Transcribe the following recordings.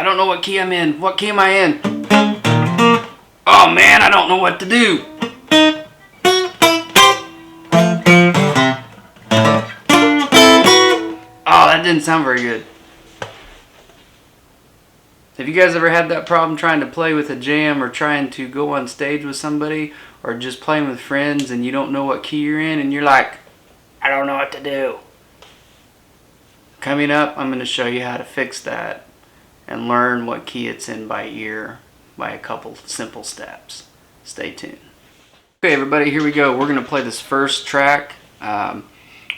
I don't know what key I'm in. What key am I in? Oh man, I don't know what to do. Oh, that didn't sound very good. Have you guys ever had that problem trying to play with a jam or trying to go on stage with somebody or just playing with friends and you don't know what key you're in and you're like, I don't know what to do? Coming up, I'm going to show you how to fix that and learn what key it's in by ear by a couple simple steps. Stay tuned. Okay everybody, here we go. We're going to play this first track. We're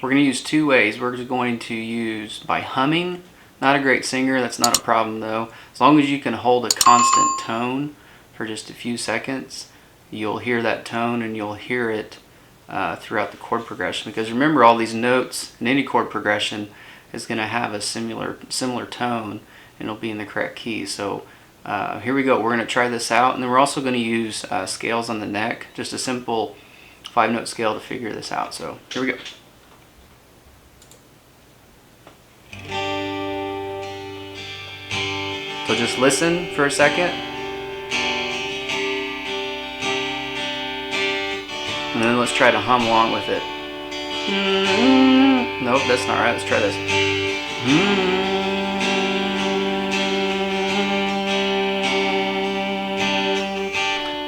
going to use two ways. We're just going to use by humming. Not a great singer, that's not a problem though. As long as you can hold a constant tone for just a few seconds, you'll hear that tone and you'll hear it throughout the chord progression. Because remember, all these notes in any chord progression is going to have a similar tone and it'll be in the correct key. So here we go. We're going to try this out, and then we're also going to use scales on the neck, just a simple 5-note scale to figure this out. So here we go. So just listen for a second. And then let's try to hum along with it. Nope, that's not right. Let's try this.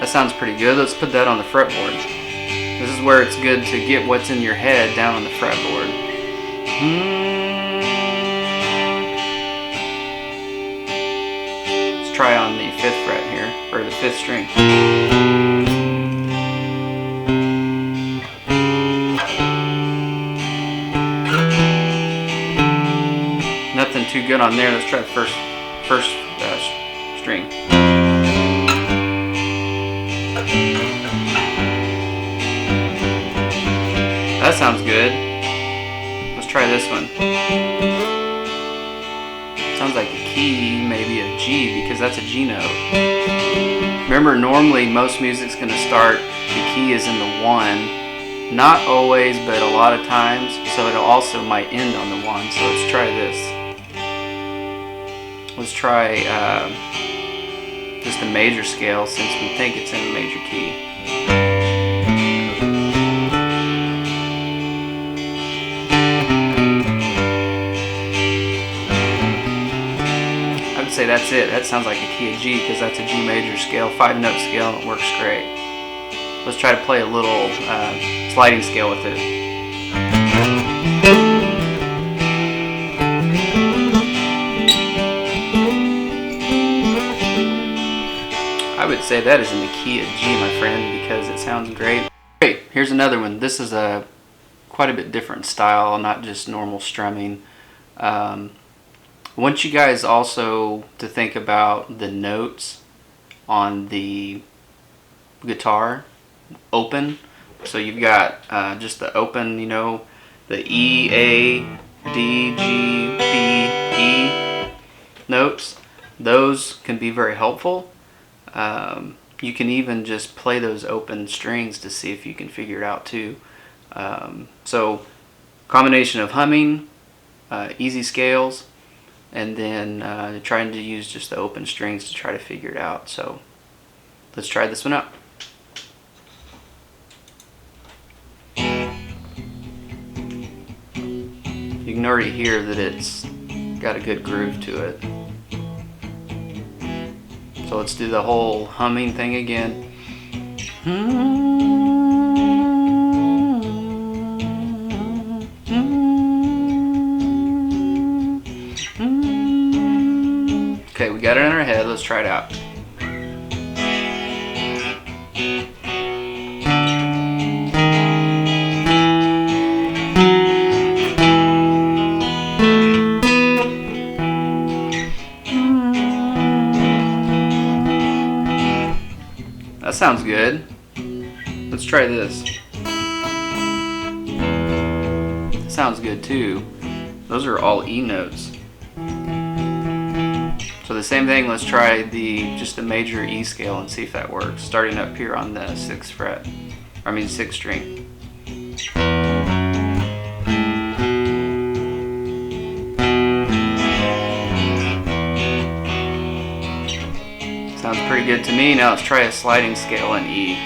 That sounds pretty good. Let's put that on the fretboard. This is where it's good to get what's in your head down on the fretboard. Try on the 5th fret here, or the 5th string. Nothing too good on there. Let's try the first string. That sounds good. Let's try this one. Sounds like a key, maybe a G, because that's a G note. Remember, normally most music's going to start, the key is in the 1. Not always, but a lot of times. So it also might end on the 1. So let's try this. Let's try just a major scale, since we think it's in a major key. Say that's it. That sounds like a key of G, because that's a G major scale, 5-note scale, and it works great. Let's try to play a little sliding scale with it. I would say that is in the key of G, my friend, because it sounds great. Great. Here's another one. This is a quite a bit different style, not just normal strumming. I want you guys also to think about the notes on the guitar, open. So you've got just the open, you know, the E, A, D, G, B, E notes. Those can be very helpful. You can even just play those open strings to see if you can figure it out too. So combination of humming, easy scales, and then trying to use just the open strings to try to figure it out. So let's try this one out. You can already hear that it's got a good groove to it. So let's do the whole humming thing again. Okay, we got it in our head. Let's try it out. That sounds good. Let's try this. Sounds good too. Those are all E notes. So the same thing, let's try just the major E scale and see if that works. Starting up here on the 6th fret. I mean 6th string. Sounds pretty good to me. Now let's try a sliding scale in E.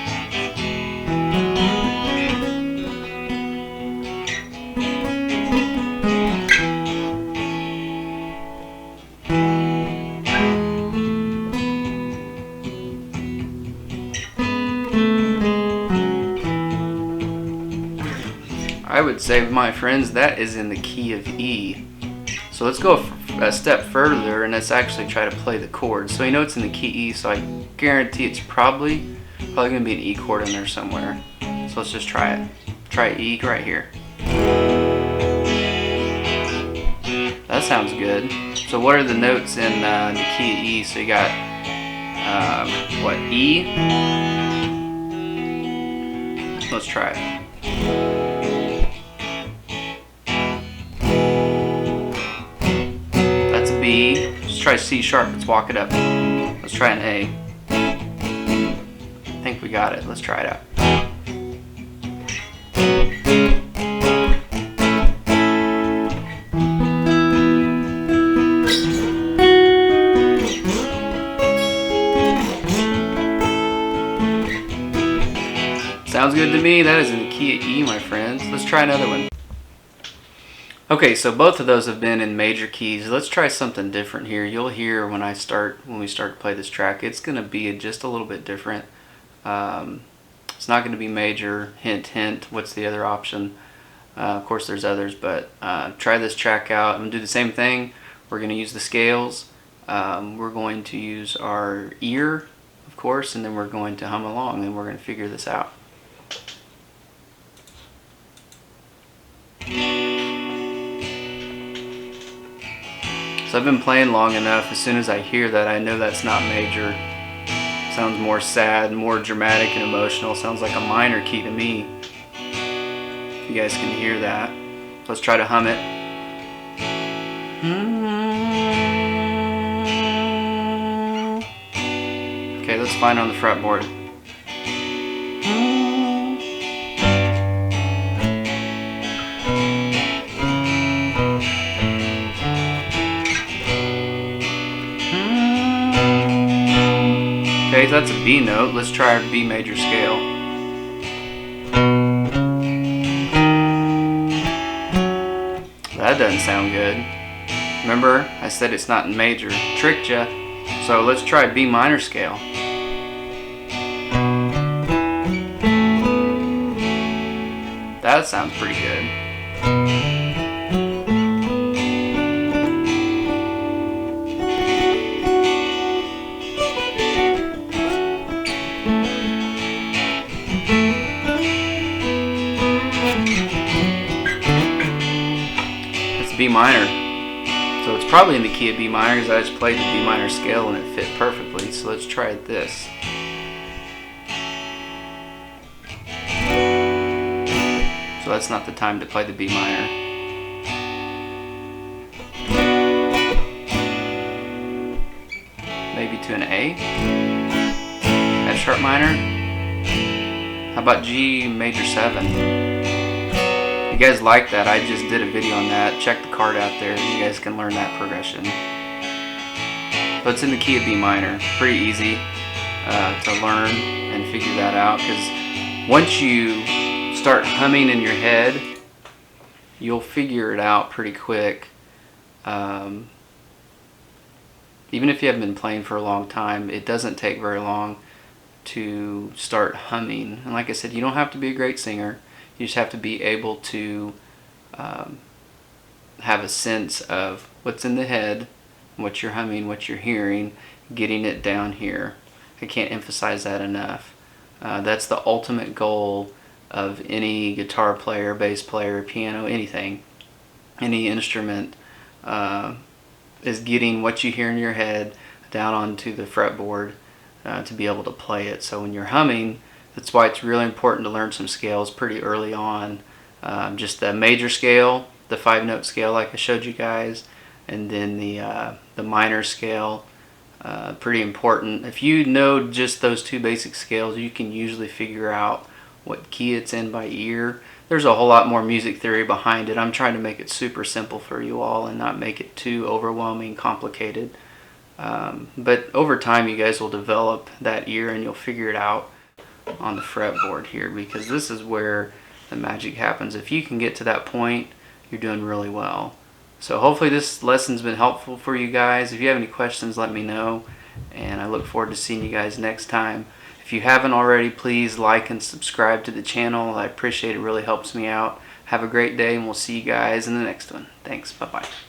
I would say, my friends, that is in the key of E. So let's go a step further and let's actually try to play the chords. So you know it's in the key E, so I guarantee it's probably going to be an E chord in there somewhere. So let's just try it. Try E right here. That sounds good. So what are the notes in the key of E? So you got, what, E? Let's try it. B. Let's try C sharp. Let's walk it up. Let's try an A. I think we got it. Let's try it out. Sounds good to me. That is in the key of E, my friends. Let's try another one. Okay, so both of those have been in major keys. Let's try something different here. You'll hear when we start to play this track, it's going to be just a little bit different. It's not going to be major. Hint, hint. What's the other option? Of course, there's others, but try this track out. I'm going to do the same thing. We're going to use the scales. We're going to use our ear, of course, and then we're going to hum along, and we're going to figure this out. So I've been playing long enough, as soon as I hear that, I know that's not major. Sounds more sad, more dramatic and emotional. Sounds like a minor key to me. You guys can hear that. Let's try to hum it. Okay, let's find on the fretboard. Okay, so that's a B note. Let's try our B major scale. That doesn't sound good. Remember, I said it's not in major. Tricked ya. So let's try B minor scale. That sounds pretty good. B minor. So it's probably in the key of B minor because I just played the B minor scale and it fit perfectly. So let's try this. So that's not the time to play the B minor. Maybe to an A? F sharp minor? How about G major 7? If you guys like that, I just did a video on that. Check the card out there. You guys can learn that progression. So it's in the key of B minor. Pretty easy to learn and figure that out, because once you start humming in your head, you'll figure it out pretty quick. Even if you haven't been playing for a long time, it doesn't take very long to start humming. And like I said, you don't have to be a great singer. You just have to be able to have a sense of what's in the head, what you're humming, what you're hearing, getting it down here. I can't emphasize that enough. That's the ultimate goal of any guitar player, bass player, piano, anything, any instrument, is getting what you hear in your head down onto the fretboard to be able to play it. So when you're humming, that's why it's really important to learn some scales pretty early on. Just the major scale, the 5-note scale like I showed you guys, and then the minor scale, pretty important. If you know just those 2 basic scales, you can usually figure out what key it's in by ear. There's a whole lot more music theory behind it. I'm trying to make it super simple for you all and not make it too overwhelming, complicated. But over time, you guys will develop that ear and you'll figure it out on the fretboard here, because this is where the magic happens. If you can get to that point, you're doing really well. So hopefully this lesson's been helpful for you guys. If you have any questions, let me know, and I look forward to seeing you guys next time. If you haven't already, please like and subscribe to the channel. I appreciate it. It really helps me out. Have a great day, and we'll see you guys in the next one. Thanks. Bye-bye.